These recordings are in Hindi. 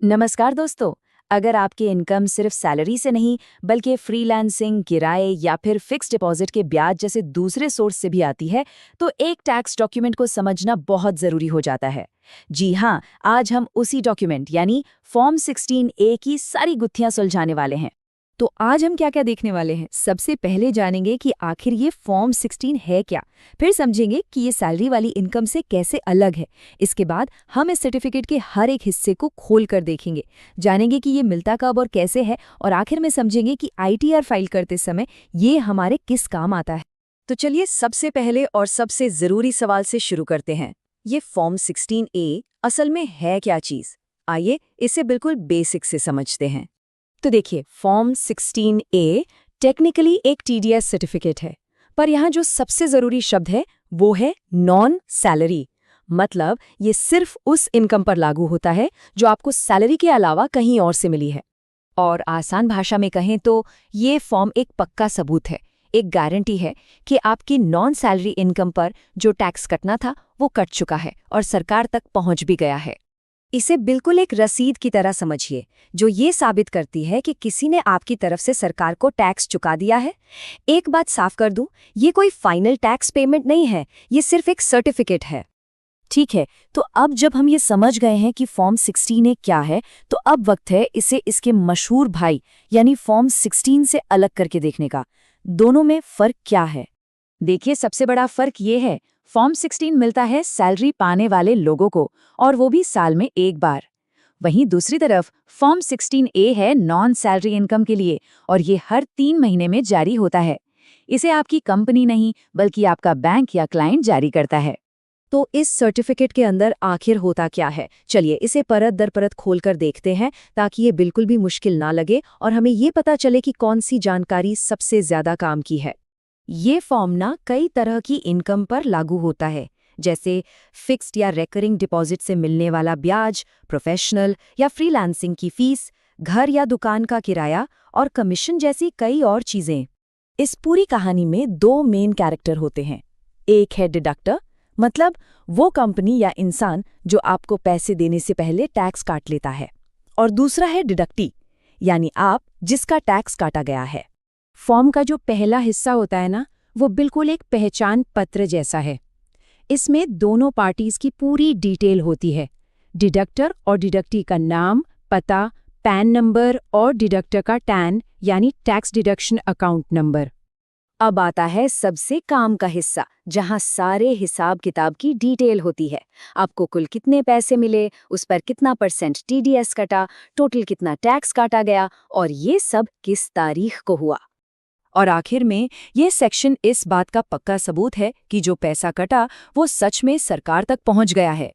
नमस्कार दोस्तों। अगर आपकी इनकम सिर्फ सैलरी से नहीं बल्कि फ्रीलांसिंग, किराए या फिर फिक्स डिपॉजिट के ब्याज जैसे दूसरे सोर्स से भी आती है तो एक टैक्स डॉक्यूमेंट को समझना बहुत जरूरी हो जाता है। जी हाँ, आज हम उसी डॉक्यूमेंट यानी फॉर्म 16A की सारी गुत्थियां सुलझाने वाले हैं। तो आज हम क्या-क्या देखने वाले हैं? सबसे पहले जानेंगे कि आखिर ये फॉर्म 16 है क्या? फिर समझेंगे कि ये सैलरी वाली इनकम से कैसे अलग है। इसके बाद हम इस सर्टिफिकेट के हर एक हिस्से को खोल कर देखेंगे, जानेंगे कि ये मिलता कब और कैसे है, और आखिर में समझेंगे कि आईटीआर फाइल करते समय ये हमारे किस काम आता है। तो चलिए सबसे पहले और सबसे जरूरी सवाल से शुरू करते हैं। ये फॉर्म 16A असल में है क्या चीज? आइए इसे बिल्कुल बेसिक से समझते हैं। तो देखिए, फॉर्म 16A टेक्निकली एक टीडीएस सर्टिफिकेट है, पर यहाँ जो सबसे जरूरी शब्द है वो है नॉन सैलरी। मतलब ये सिर्फ उस इनकम पर लागू होता है जो आपको सैलरी के अलावा कहीं और से मिली है। और आसान भाषा में कहें तो ये फॉर्म एक पक्का सबूत है, एक गारंटी है कि आपकी नॉन सैलरी इनकम पर जो टैक्स कटना था वो कट चुका है और सरकार तक पहुंच भी गया है। इसे बिल्कुल एक रसीद की तरह समझिए, जो ये साबित करती है कि किसी ने आपकी तरफ से सरकार को टैक्स चुका दिया है। एक बात साफ कर दूं, ये कोई फाइनल टैक्स पेमेंट नहीं है, ये सिर्फ एक सर्टिफिकेट है। ठीक है, तो अब जब हम ये समझ गए हैं कि फॉर्म 16A क्या है, तो अब वक्त है इसे इसके मशहूर भाई यानी फॉर्म 16 से अलग करके देखने का। दोनों में फर्क क्या है? देखिए, सबसे बड़ा फर्क ये है, फॉर्म 16 मिलता है सैलरी पाने वाले लोगों को, और वो भी साल में एक बार। वहीं दूसरी तरफ फॉर्म 16A है नॉन सैलरी इनकम के लिए, और ये हर 3 महीने में जारी होता है। इसे आपकी कंपनी नहीं बल्कि आपका बैंक या क्लाइंट जारी करता है। तो इस सर्टिफिकेट के अंदर आखिर होता क्या है? चलिए इसे परत दर परत खोलकर देखते हैं, ताकि ये बिल्कुल भी मुश्किल ना लगे और हमें ये पता चले कि कौन सी जानकारी सबसे ज्यादा काम की है। ये फॉर्म ना कई तरह की इनकम पर लागू होता है, जैसे फिक्स्ड या रेकरिंग डिपॉजिट से मिलने वाला ब्याज, प्रोफेशनल या फ्रीलांसिंग की फीस, घर या दुकान का किराया और कमीशन जैसी कई और चीजें। इस पूरी कहानी में 2 मेन कैरेक्टर होते हैं। एक है डिडक्टर, मतलब वो कंपनी या इंसान जो आपको पैसे देने से पहले टैक्स काट लेता है, और दूसरा है डिडक्टी, यानी आप जिसका टैक्स काटा गया है। फॉर्म का जो पहला हिस्सा होता है ना, वो बिल्कुल एक पहचान पत्र जैसा है। इसमें दोनों पार्टीज की पूरी डिटेल होती है, डिडक्टर और डिडक्टी का नाम, पता, पैन नंबर और डिडक्टर का टैन यानी टैक्स डिडक्शन अकाउंट नंबर। अब आता है सबसे काम का हिस्सा, जहां सारे हिसाब किताब की डिटेल होती है। आपको कुल कितने पैसे मिले, उस पर कितना % टीडीएस कटा, टोटल कितना टैक्स काटा गया, और ये सब किस तारीख को हुआ। और आखिर में ये सेक्शन इस बात का पक्का सबूत है कि जो पैसा कटा वो सच में सरकार तक पहुंच गया है।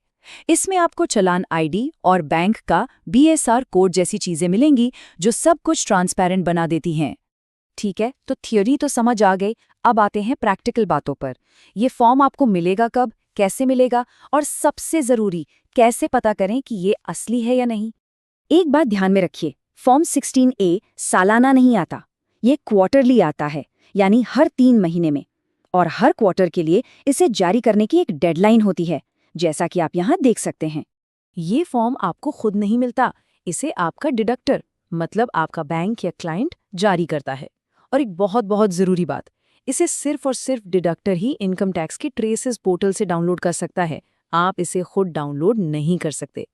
इसमें आपको चालान आईडी और बैंक का बीएसआर कोड जैसी चीजें मिलेंगी, जो सब कुछ ट्रांसपेरेंट बना देती हैं। ठीक है, तो थ्योरी तो समझ आ गई। अब आते हैं प्रैक्टिकल बातों पर। ये फॉर्म आपको मिलेगा कब, कैसे मिलेगा, और सबसे जरूरी, कैसे पता करें कि ये असली है या नहीं। एक बात ध्यान में रखिए, फॉर्म 16A सालाना नहीं आता, ये क्वार्टरली आता है, यानी हर 3 महीने में। और हर क्वार्टर के लिए इसे जारी करने की एक डेडलाइन होती है, जैसा कि आप यहाँ देख सकते हैं। ये फॉर्म आपको खुद नहीं मिलता, इसे आपका डिडक्टर मतलब आपका बैंक या क्लाइंट जारी करता है। और एक बहुत बहुत ज़रूरी बात, इसे सिर्फ और सिर्फ डिडक्टर ही इनकम टैक्स की ट्रेसेस पोर्टल से डाउनलोड कर सकता है। आप इसे खुद डाउनलोड नहीं कर सकते।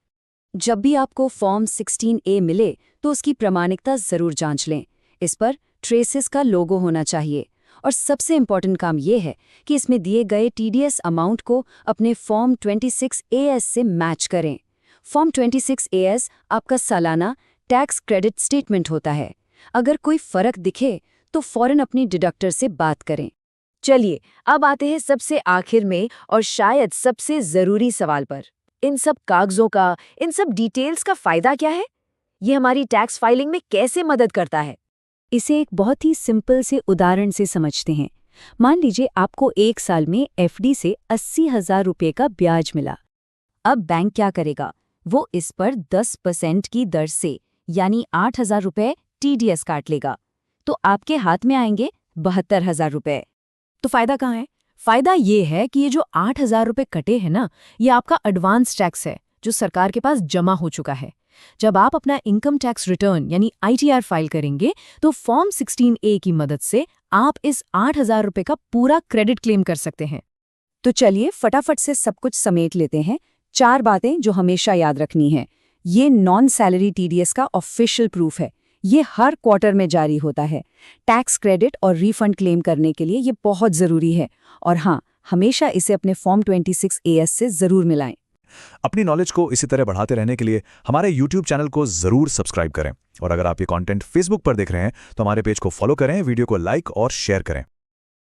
जब भी आपको फॉर्म 16A मिले तो उसकी प्रामाणिकता ज़रूर जांच लें। इस पर ट्रेसेस का लोगो होना चाहिए, और सबसे इम्पॉर्टेंट काम ये है कि इसमें दिए गए टीडीएस अमाउंट को अपने फॉर्म 26AS से मैच करें। फॉर्म 26AS आपका सालाना टैक्स क्रेडिट स्टेटमेंट होता है। अगर कोई फर्क दिखे तो फौरन अपनी डिडक्टर से बात करें। चलिए अब आते हैं सबसे आखिर में और शायद सबसे जरूरी सवाल पर। इन सब कागजों का, इन सब डिटेल्स का फायदा क्या है? ये हमारी टैक्स फाइलिंग में कैसे मदद करता है? इसे एक बहुत ही सिंपल से उदाहरण से समझते हैं। मान लीजिए आपको 1 साल में एफडी से 80,000 रुपये का ब्याज मिला। अब बैंक क्या करेगा? वो इस पर 10% की दर से यानी 8,000 रुपये टीडीएस काट लेगा। तो आपके हाथ में आएंगे 72,000 रुपये। तो फायदा कहाँ है? फायदा ये है कि ये जो 8,000 रुपये कटे हैं ना, ये आपका एडवांस टैक्स है जो सरकार के पास जमा हो चुका है। जब आप अपना इनकम टैक्स रिटर्न यानी ITR फाइल करेंगे तो फॉर्म 16A की मदद से आप इस 8,000 रुपये का पूरा क्रेडिट क्लेम कर सकते हैं। तो चलिए फटाफट से सब कुछ समेट लेते हैं। 4 बातें जो हमेशा याद रखनी है। ये नॉन सैलरी TDS का ऑफिशियल प्रूफ है। ये हर क्वार्टर में जारी होता है। टैक्स क्रेडिट और रिफंड क्लेम करने के लिए ये बहुत ज़रूरी है। और हाँ, हमेशा इसे अपने फॉर्म 26AS से ज़रूर मिलाएं। अपनी नॉलेज को इसी तरह बढ़ाते रहने के लिए हमारे YouTube चैनल को ज़रूर सब्सक्राइब करें। और अगर आप ये कंटेंट Facebook पर देख रहे हैं तो हमारे पेज को फॉलो करें, वीडियो को लाइक और शेयर करें।